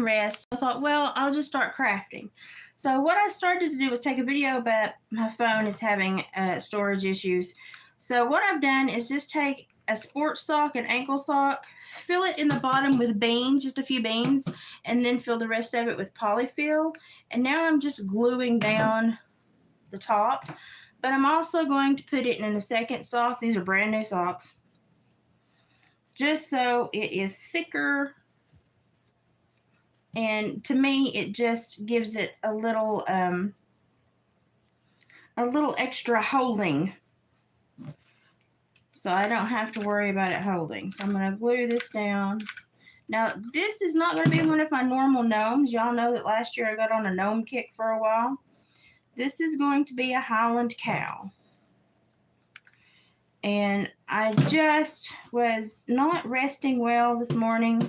and rest. I thought, well, I'll just start crafting. So what I started to do was take a video, but my phone is having storage issues. So what I've done is just take a sports sock, an ankle sock, fill it in the bottom with beans, just a few beans, and then fill the rest of it with polyfill. And now I'm just gluing down the top, but I'm also going to put it in a second sock. These are brand new socks, just so it is thicker. And to me, it just gives it a little extra holding, so I don't have to worry about it holding. So I'm going to glue this down. Now, this is not going to be one of my normal gnomes. Y'all know that last year I got on a gnome kick for a while. This is going to be a Highland cow. And I just was not resting well this morning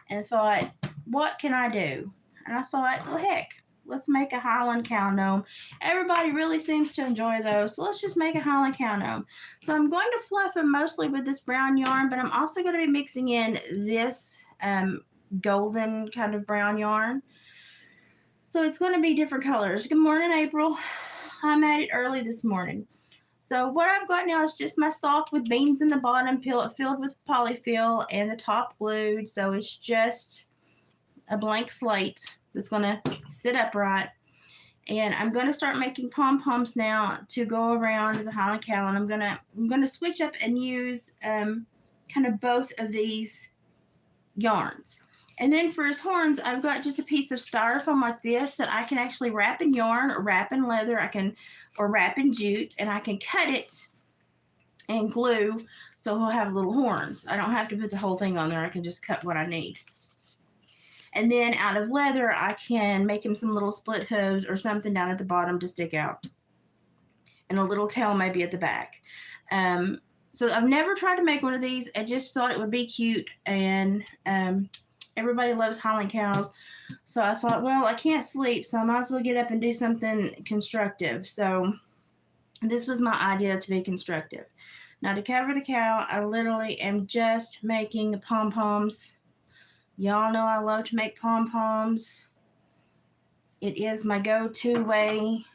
and thought, what can I do? And I thought, well, heck, let's make a Highland cow gnome. Everybody really seems to enjoy those, so let's just make a Highland cow gnome. So I'm going to fluff them mostly with this brown yarn, but I'm also going to be mixing in this golden kind of brown yarn. So it's going to be different colors. Good morning, April. I'm at it early this morning. So what I've got now is just my sock with beans in the bottom, filled with polyfill, and the top glued. So it's just a blank slate that's going to sit upright. And I'm going to start making pom-poms now to go around the Highland cow. And I'm going to switch up and use kind of both of these yarns. And then for his horns, I've got just a piece of styrofoam like this that I can actually wrap in yarn or wrap in leather, or wrap in jute, and I can cut it and glue so he'll have little horns. I don't have to put the whole thing on there. I can just cut what I need. And then out of leather, I can make him some little split hooves or something down at the bottom to stick out. And a little tail maybe at the back. So I've never tried to make one of these. I just thought it would be cute. And everybody loves Highland cows. So I thought, well, I can't sleep, so I might as well get up and do something constructive. So this was my idea to be constructive. Now to cover the cow, I literally am just making pom-poms. Y'all know I love to make pom-poms. It is my go-to way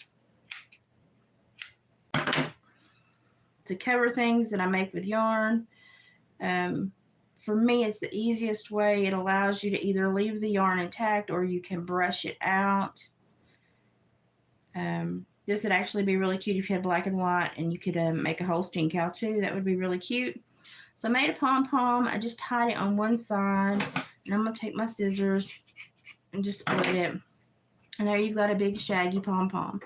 to cover things that I make with yarn. For me, it's the easiest way. It allows you to either leave the yarn intact or you can brush it out. This would actually be really cute if you had black and white, and you could make a Holstein cow too. That would be really cute. So I made a pom-pom. I just tied it on one side, and I'm going to take my scissors and just split it. And there you've got a big shaggy pom-pom.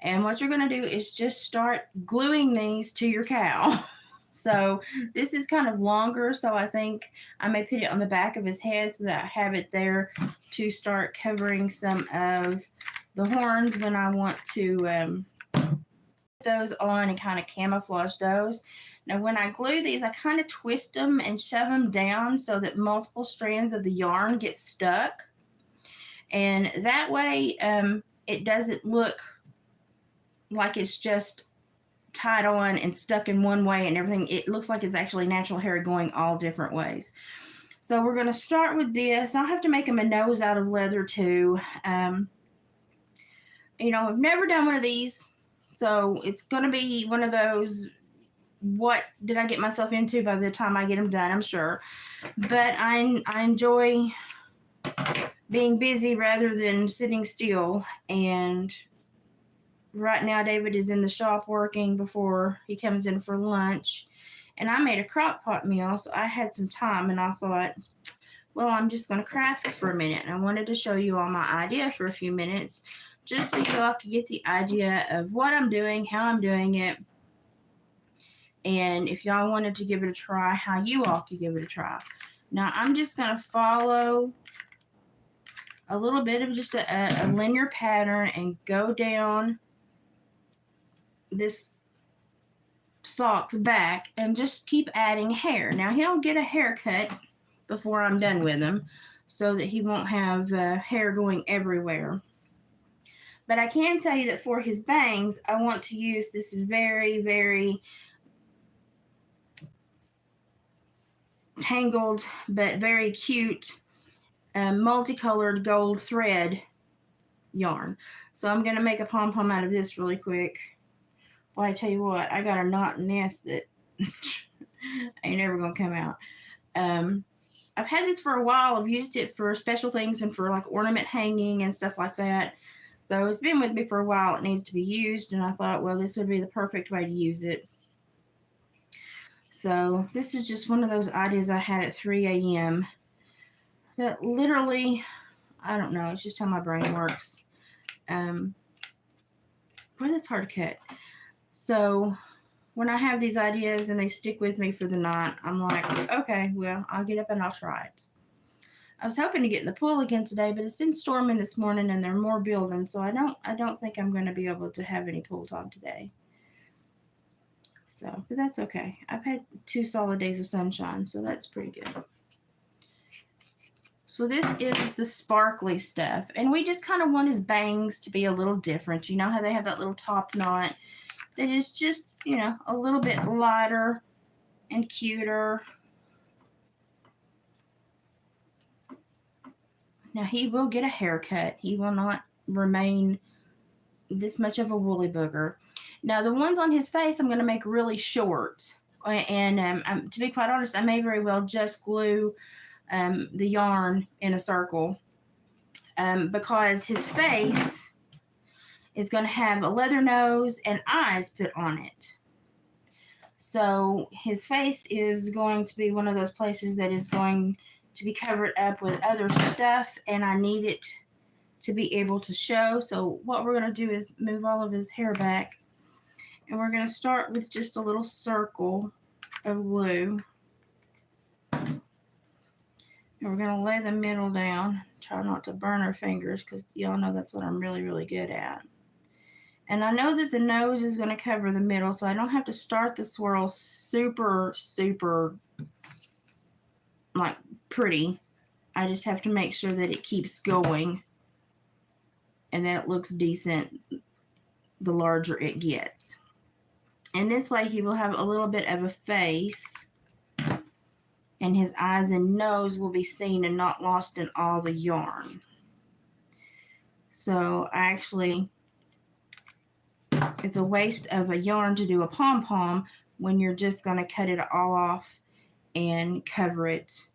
And what you're going to do is just start gluing these to your cow. So this is kind of longer, so I think I may put it on the back of his head so that I have it there to start covering some of the horns when I want to put those on and kind of camouflage those. Now when I glue these, I kind of twist them and shove them down so that multiple strands of the yarn get stuck. And that way it doesn't look like it's just tied on and stuck in one way and everything. It looks like it's actually natural hair going all different ways. So we're going to start with this. I'll have to make him a nose out of leather too. You know, I've never done one of these, so it's going to be one of those, what did I get myself into by the time I get them done, I'm sure. But I enjoy being busy rather than sitting still. And right now, David is in the shop working before he comes in for lunch. And I made a crock pot meal, so I had some time, and I thought, well, I'm just going to craft it for a minute. And I wanted to show you all my idea for a few minutes, just so you all could get the idea of what I'm doing, how I'm doing it. And if y'all wanted to give it a try, how you all could give it a try. Now, I'm just going to follow a little bit of just a linear pattern and go down this sock's back and just keep adding hair. Now he'll get a haircut before I'm done with him so that he won't have hair going everywhere. But I can tell you that for his bangs, I want to use this very, very tangled but very cute multicolored gold thread yarn. So I'm going to make a pom-pom out of this really quick. Well, I tell you what, I got a knot in this that ain't never going to come out. I've had this for a while. I've used it for special things and for like ornament hanging and stuff like that. So it's been with me for a while. It needs to be used, and I thought, well, this would be the perfect way to use it. So this is just one of those ideas I had at 3 a.m. that literally, I don't know, it's just how my brain works. Boy, that's hard to cut. So when I have these ideas and they stick with me for the night, I'm like, okay, well, I'll get up and I'll try it. I was hoping to get in the pool again today, but it's been storming this morning and there are more building, so I don't think I'm going to be able to have any pool time today. So, but that's okay. I've had 2 solid days of sunshine, so that's pretty good. So this is the sparkly stuff, and we just kind of want his bangs to be a little different. You know how they have that little top knot that is just, you know, a little bit lighter and cuter. Now he will get a haircut. He will not remain this much of a woolly booger. Now the ones on his face I'm going to make really short. And to be quite honest, I may very well just glue the yarn in a circle because his face is going to have a leather nose and eyes put on it. So his face is going to be one of those places that is going to be covered up with other stuff, and I need it to be able to show. So what we're going to do is move all of his hair back, and we're going to start with just a little circle of glue. And we're going to lay the middle down. Try not to burn our fingers because y'all know that's what I'm really, really good at. And I know that the nose is going to cover the middle, so I don't have to start the swirl super, super, like, pretty. I just have to make sure that it keeps going and that it looks decent the larger it gets. And this way he will have a little bit of a face, and his eyes and nose will be seen and not lost in all the yarn. So actually, it's a waste of a yarn to do a pom-pom when you're just going to cut it all off and cover it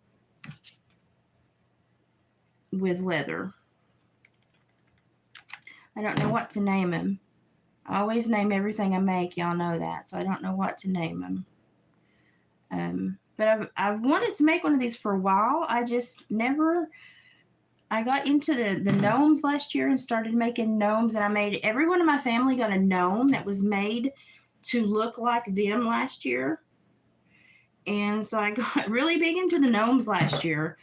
with leather. I don't know what to name him. I always name everything I make. Y'all know that. So I don't know what to name him. But I've wanted to make one of these for a while. I just never... I got into the gnomes last year and started making gnomes. And I made... Everyone in my family got a gnome that was made to look like them last year. And so I got really big into the gnomes last year.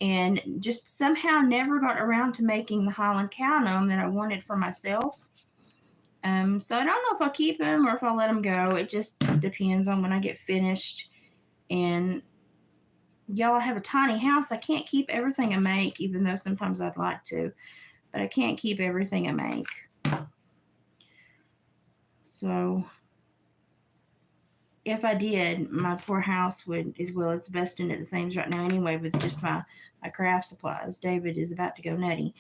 And just somehow never got around to making the Highland cow gnome that I wanted for myself. So I don't know if I'll keep him or if I'll let him go. It just depends on when I get finished. And y'all, I have a tiny house. I can't keep everything I make, even though sometimes I'd like to. But I can't keep everything I make. So if I did, my poor house would, as well, it's busting at the seams right now anyway with just my craft supplies. David is about to go nutty.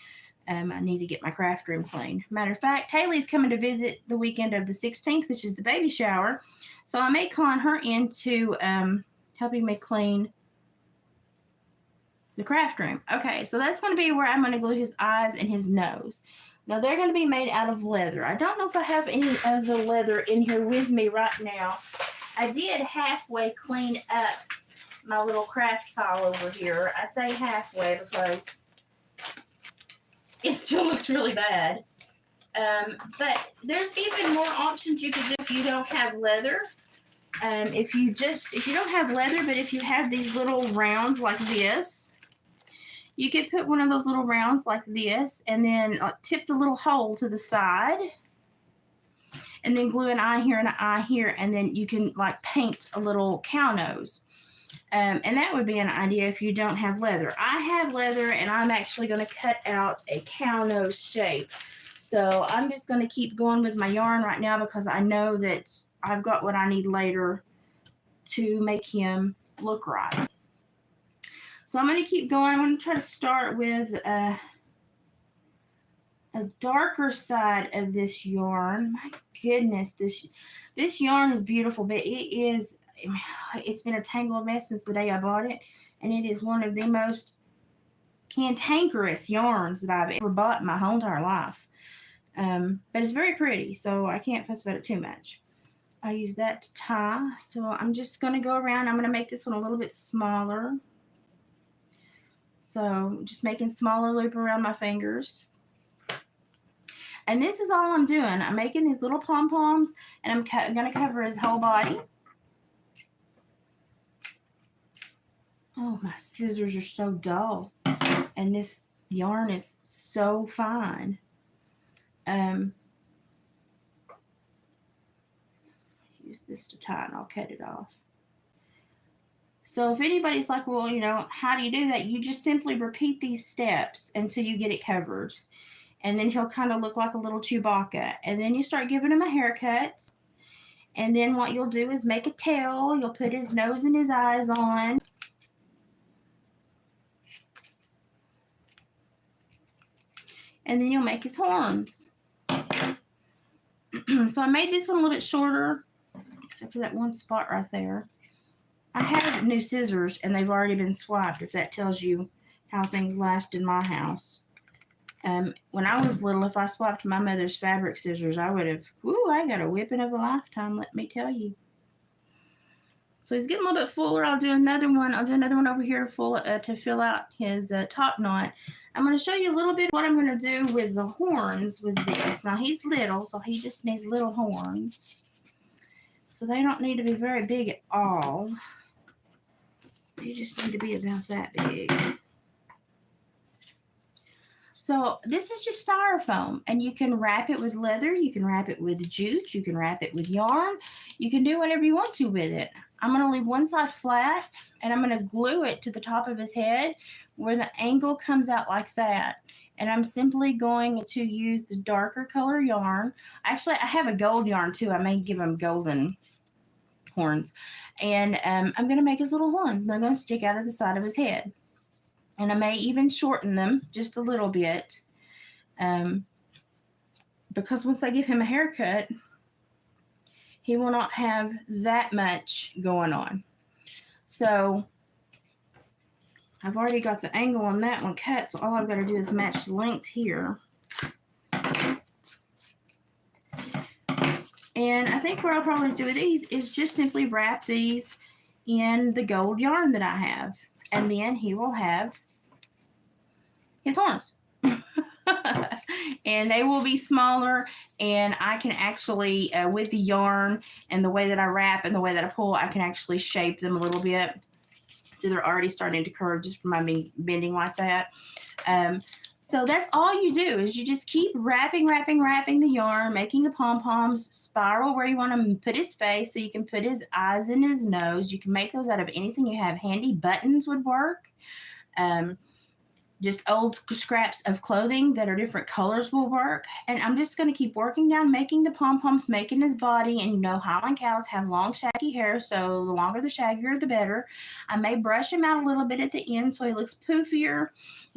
I need to get my craft room cleaned. Matter of fact, Haley's coming to visit the weekend of the 16th, which is the baby shower. So I may con her into helping me clean the craft room. Okay, so that's going to be where I'm going to glue his eyes and his nose. Now, they're going to be made out of leather. I don't know if I have any of the leather in here with me right now. I did halfway clean up my little craft pile over here. I say halfway because it still looks really bad. But there's even more options you could do if you don't have leather. If you don't have leather, but if you have these little rounds like this, you could put one of those little rounds like this and then tip the little hole to the side and then glue an eye here and an eye here, and then you can like paint a little cow nose. And that would be an idea if you don't have leather. I have leather, and I'm actually going to cut out a cow nose shape. So I'm just going to keep going with my yarn right now because I know that I've got what I need later to make him look right. So I'm going to keep going. I'm going to try to start with a darker side of this yarn. My goodness, this yarn is beautiful, but it's been a tangled mess since the day I bought it, and it is one of the most cantankerous yarns that I've ever bought in my whole entire life. But it's very pretty, so I can't fuss about it too much. I use that to tie, so I'm just going to go around. I'm going to make this one a little bit smaller. So just making smaller loop around my fingers. And this is all I'm doing. I'm making these little pom-poms, and I'm going to cover his whole body. Oh, my scissors are so dull. And this yarn is so fine. Use this to tie, and I'll cut it off. So if anybody's like, well, you know, how do you do that? You just simply repeat these steps until you get it covered. And then he'll kind of look like a little Chewbacca. And then you start giving him a haircut. And then what you'll do is make a tail. You'll put his nose and his eyes on. And then you'll make his horns. So I made this one a little bit shorter, except for that one spot right there. I have new scissors, and they've already been swiped, if that tells you how things last in my house. When I was little, if I swapped my mother's fabric scissors, I would have, I got a whipping of a lifetime, let me tell you. So he's getting a little bit fuller. I'll do another one. I'll do another one over here to fill out his top knot. I'm going to show you a little bit what I'm going to do with the horns with this. Now, he's little, so he just needs little horns. So they don't need to be very big at all. They just need to be about that big. So this is just styrofoam, and you can wrap it with leather, you can wrap it with jute, you can wrap it with yarn, you can do whatever you want to with it. I'm going to leave one side flat, and I'm going to glue it to the top of his head where the angle comes out like that. And I'm simply going to use the darker color yarn. Actually, I have a gold yarn too. I may give him golden horns. And I'm going to make his little horns, and they're going to stick out of the side of his head. And I may even shorten them just a little bit, because once I give him a haircut, he will not have that much going on. So I've already got the angle on that one cut, so all I've got to do is match the length here. And I think what I'll probably do with these is just simply wrap these in the gold yarn that I have. And then he will have his horns. And they will be smaller, and I can actually, with the yarn and the way that I wrap and the way that I pull, I can actually shape them a little bit. So they're already starting to curve just from my bending like that. So that's all you do is you just keep wrapping the yarn, making the pom-poms, spiral where you want to put his face so you can put his eyes and his nose. You can make those out of anything you have handy. Buttons would work. Just old scraps of clothing that are different colors will work. And I'm just going to keep working down, making the pom-poms, making his body. And you know, Highland cows have long, shaggy hair, so the longer the shaggier, the better. I may brush him out a little bit at the end so he looks poofier,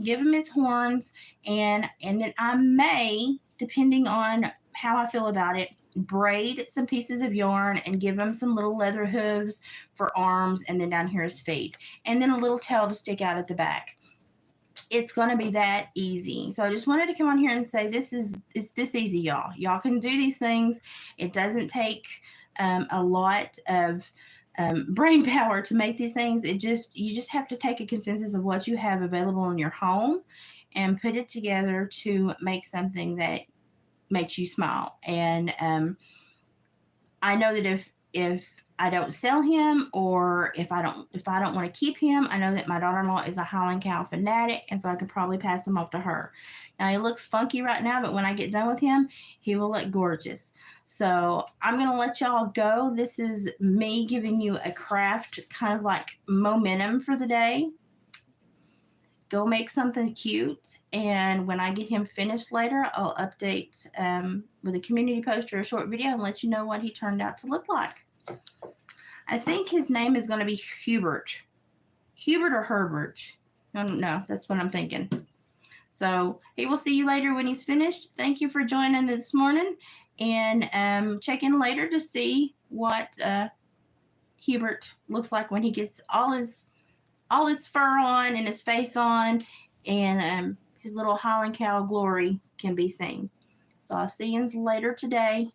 give him his horns, and then I may, depending on how I feel about it, braid some pieces of yarn and give him some little leather hooves for arms, and then down here his feet, and then a little tail to stick out at the back. It's going to be that easy. So I just wanted to come on here and say it's this easy, y'all. Y'all can do these things. It doesn't take a lot of brain power to make these things. You just have to take a consensus of what you have available in your home and put it together to make something that makes you smile. And I know that if I don't sell him, or if I don't want to keep him, I know that my daughter-in-law is a Highland cow fanatic, and so I could probably pass him off to her. Now, he looks funky right now, but when I get done with him, he will look gorgeous. So I'm going to let y'all go. This is me giving you a craft kind of like momentum for the day. Go make something cute, and when I get him finished later, I'll update with a community post or a short video and let you know what he turned out to look like. I think his name is going to be Hubert or Herbert. No, that's what I'm thinking. So he will see you later when he's finished. Thank you for joining this morning, and check in later to see what Hubert looks like when he gets all his fur on and his face on, and his little Highland cow glory can be seen. So I'll see you later today.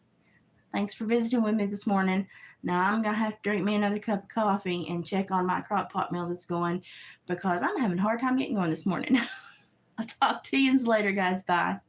Thanks for visiting with me this morning. Now I'm gonna have to drink me another cup of coffee and check on my crock pot meal that's going, because I'm having a hard time getting going this morning. I'll talk to you later, guys. Bye.